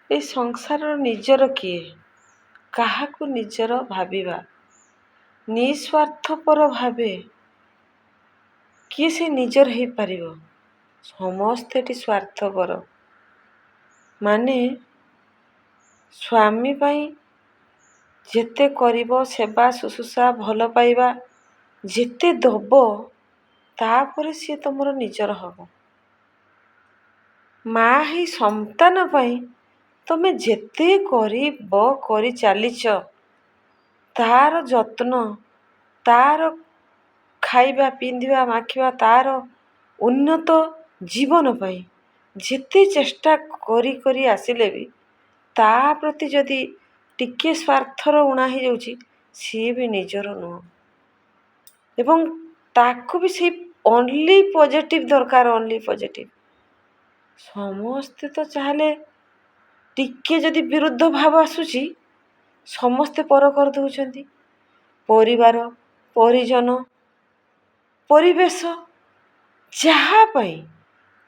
ଏଇ ସଂସାରର ନିଜର କିଏ? କାହାକୁ ନିଜର ଭାବିବା? ନିଃସ୍ୱାର୍ଥପର ଭାବେ କିଏ ସେ ନିଜର ହେଇପାରିବ? ସମସ୍ତେ ଏଠି ସ୍ୱାର୍ଥପର। ମାନେ ସ୍ୱାମୀ ପାଇଁ ଯେତେ କରିବ ସେବା ଶୁଶ୍ରୂଷା ଭଲ ପାଇବା ଯେତେ ଦବ, ତାପରେ ସିଏ ତମର ନିଜର ହବ। ମା ହେଇ ସନ୍ତାନ ପାଇଁ ତମେ ଯେତେ କରି ଚାଲିଛ, ତାର ଯତ୍ନ, ତାର ଖାଇବା ପିନ୍ଧିବା ମାଖିବା, ତାର ଉନ୍ନତ ଜୀବନ ପାଇଁ ଯେତେ ଚେଷ୍ଟା କରି ଆସିଲେ ବି ତା ପ୍ରତି ଯଦି ଟିକେ ସ୍ୱାର୍ଥର ଊଣା ହେଇଯାଉଛି, ସିଏ ବି ନିଜର ନୁହଁ। ଏବଂ ତାକୁ ବି ସେଇ ଓନ୍ଲି ପଜିଟିଭ୍ ଦରକାର, ଓନ୍ଲି ପଜିଟିଭ୍। ସମସ୍ତେ ତ ଚାହିଁଲେ ଟିକେ ଯଦି ବିରୁଦ୍ଧ ଭାବ ଆସୁଛି, ସମସ୍ତେ ପର କରିଦେଉଛନ୍ତି। ପରିବାର, ପରିଜନ, ପରିବେଶ, ଯାହା ପାଇଁ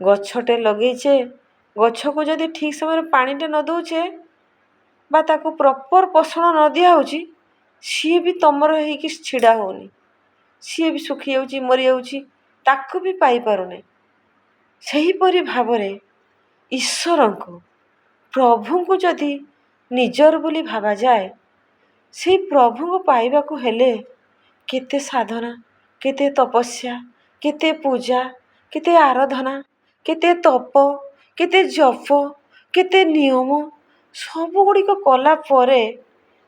ଗଛଟେ ଲଗେଇଛେ, ଗଛକୁ ଯଦି ଠିକ୍ ସମୟରେ ପାଣିଟେ ନ ଦେଉଛେ ବା ତାକୁ ପ୍ରପର୍ ପୋଷଣ ନ ଦିଆହେଉଛି, ସିଏ ବି ତମର ହେଇକି ଛିଡ଼ା ହେଉନି। ସିଏ ବି ଶୁଖିଯାଉଛି, ମରିଯାଉଛି, ତାକୁ ବି ପାଇପାରୁନି। ସେହିପରି ଭାବରେ ଈଶ୍ୱରଙ୍କୁ, ପ୍ରଭୁଙ୍କୁ ଯଦି ନିଜର ବୋଲି ଭାବାଯାଏ, ସେଇ ପ୍ରଭୁଙ୍କୁ ପାଇବାକୁ ହେଲେ କେତେ ସାଧନା, କେତେ ତପସ୍ୟା, କେତେ ପୂଜା, କେତେ ଆରାଧନା, କେତେ ତପ, କେତେ ଜପ, କେତେ ନିୟମ, ସବୁଗୁଡ଼ିକ କଲା ପରେ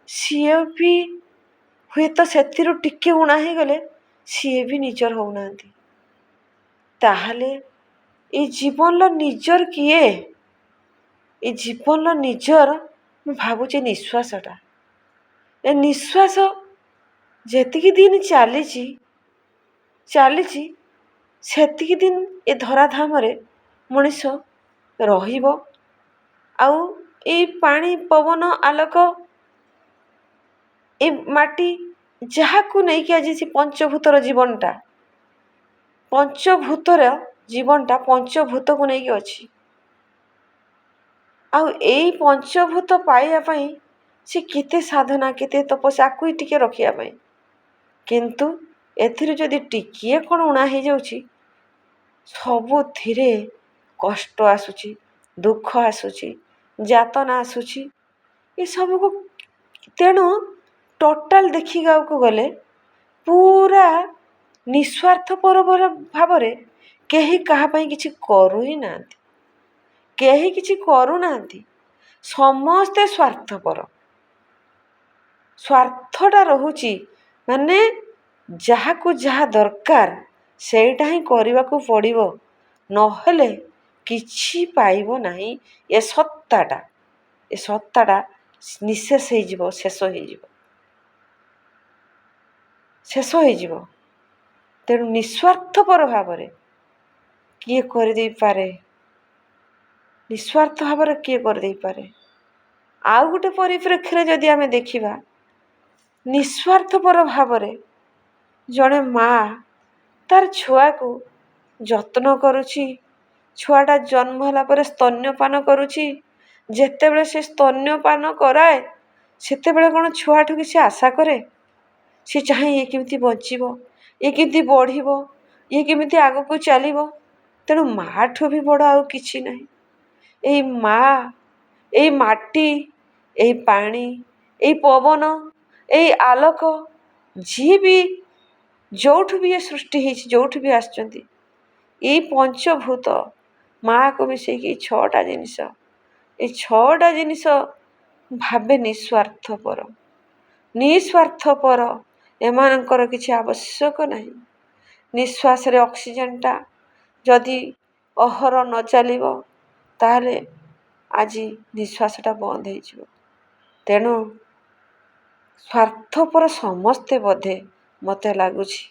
ସିଏ ବି ହୁଏତ ସେଥିରୁ ଟିକେ ଊଣା ହେଇଗଲେ ସିଏ ବି ନିଜର ହେଉନାହାନ୍ତି। ତାହେଲେ ଏଇ ଜୀବନର ନିଜର କିଏ? ଏ ଜୀବନର ନିଜର ମୁଁ ଭାବୁଛି ନିଶ୍ୱାସଟା। ଏ ନିଶ୍ୱାସ ଯେତିକି ଦିନ ଚାଲିଛି ସେତିକି ଦିନ ଏ ଧରାଧାମରେ ମଣିଷ ରହିବ। ଆଉ ଏଇ ପାଣି, ପବନ, ଆଲୋକ, ଏ ମାଟି, ଯାହାକୁ ନେଇକି ଆଜି ସେ ପଞ୍ଚଭୂତର ଜୀବନଟା, ପଞ୍ଚଭୂତକୁ ନେଇକି ଅଛି। ଆଉ ଏଇ ପଞ୍ଚଭୂତ ପାଇବା ପାଇଁ ସେ କେତେ ସାଧନା, କେତେ ତପସ୍ୟା, ଆକୁ ଟିକେ ରଖିବା ପାଇଁ। କିନ୍ତୁ ଏଥିରୁ ଯଦି ଟିକିଏ କ'ଣ ଊଣା ହେଇଯାଉଛି, ସବୁଥିରେ କଷ୍ଟ ଆସୁଛି, ଦୁଃଖ ଆସୁଛି, ଯାତନା ଆସୁଛି। ଏସବୁକୁ ତେଣୁ ଟୋଟାଲ୍ ଦେଖିବାକୁ ଗଲେ ପୁରା ନିଃସ୍ୱାର୍ଥପର ଭାବରେ କେହି କାହା ପାଇଁ କିଛି କରୁ ହିଁ ନାହାନ୍ତି। କେହି କିଛି କରୁନାହାନ୍ତି। ସମସ୍ତେ ସ୍ୱାର୍ଥପର। ସ୍ୱାର୍ଥଟା ରହୁଛି, ମାନେ ଯାହାକୁ ଯାହା ଦରକାର ସେଇଟା ହିଁ କରିବାକୁ ପଡ଼ିବ, ନହେଲେ କିଛି ପାଇବ ନାହିଁ। ଏ ସତ୍ତାଟା ନିଃଶେଷ ହେଇଯିବ, ଶେଷ ହେଇଯିବ। ତେଣୁ ନିଃସ୍ୱାର୍ଥପର ଭାବରେ କିଏ କରିଦେଇପାରେ? ନିଃସ୍ୱାର୍ଥ ଭାବରେ କିଏ କରିଦେଇପାରେ? ଆଉ ଗୋଟେ ପରିପ୍ରେକ୍ଷୀରେ ଯଦି ଆମେ ଦେଖିବା, ନିଃସ୍ୱାର୍ଥପର ଭାବରେ ଜଣେ ମା ତାର ଛୁଆକୁ ଯତ୍ନ କରୁଛି। ଛୁଆଟା ଜନ୍ମ ହେଲା ପରେ ସ୍ତନ୍ୟପାନ କରୁଛି। ଯେତେବେଳେ ସେ ସ୍ତନ୍ୟପାନ କରାଏ, ସେତେବେଳେ କ'ଣ ଛୁଆଠୁ କିଛି ଆଶା କରେ? ସେ ଚାହେଁ ଇଏ କେମିତି ବଞ୍ଚିବ, ଇଏ କେମିତି ବଢ଼ିବ, ଇଏ କେମିତି ଆଗକୁ ଚାଲିବ। ତେଣୁ ମା'ଠୁ ବି ବଡ଼ ଆଉ କିଛି ନାହିଁ। ଏଇ ମା, ଏଇ ମାଟି, ଏଇ ପାଣି, ଏଇ ପବନ, ଏଇ ଆଲୋକ, ଯିଏ ବି ଯେଉଁଠୁ ବି ଏ ସୃଷ୍ଟି ହେଇଛି, ଯେଉଁଠୁ ବି ଆସିଛନ୍ତି, ଏଇ ପଞ୍ଚଭୂତ ମା'କୁ ମିଶେଇକି ଏଇ 6ଟା ଜିନିଷ, ଏଇ 6ଟା ଜିନିଷ ଭାବେ ନିଃସ୍ୱାର୍ଥପର। ଏମାନଙ୍କର କିଛି ଆବଶ୍ୟକ ନାହିଁ। ନିଶ୍ୱାସରେ ଅକ୍ସିଜେନ୍ଟା ଯଦି ଅହରହ ନ ଚାଲିବ, ତାହେଲେ ଆଜି ନିଶ୍ୱାସଟା ବନ୍ଦ ହେଇଯିବ। ତେଣୁ ସ୍ୱାର୍ଥପର ସମସ୍ତେ ବୋଧେ ମୋତେ ଲାଗୁଛି।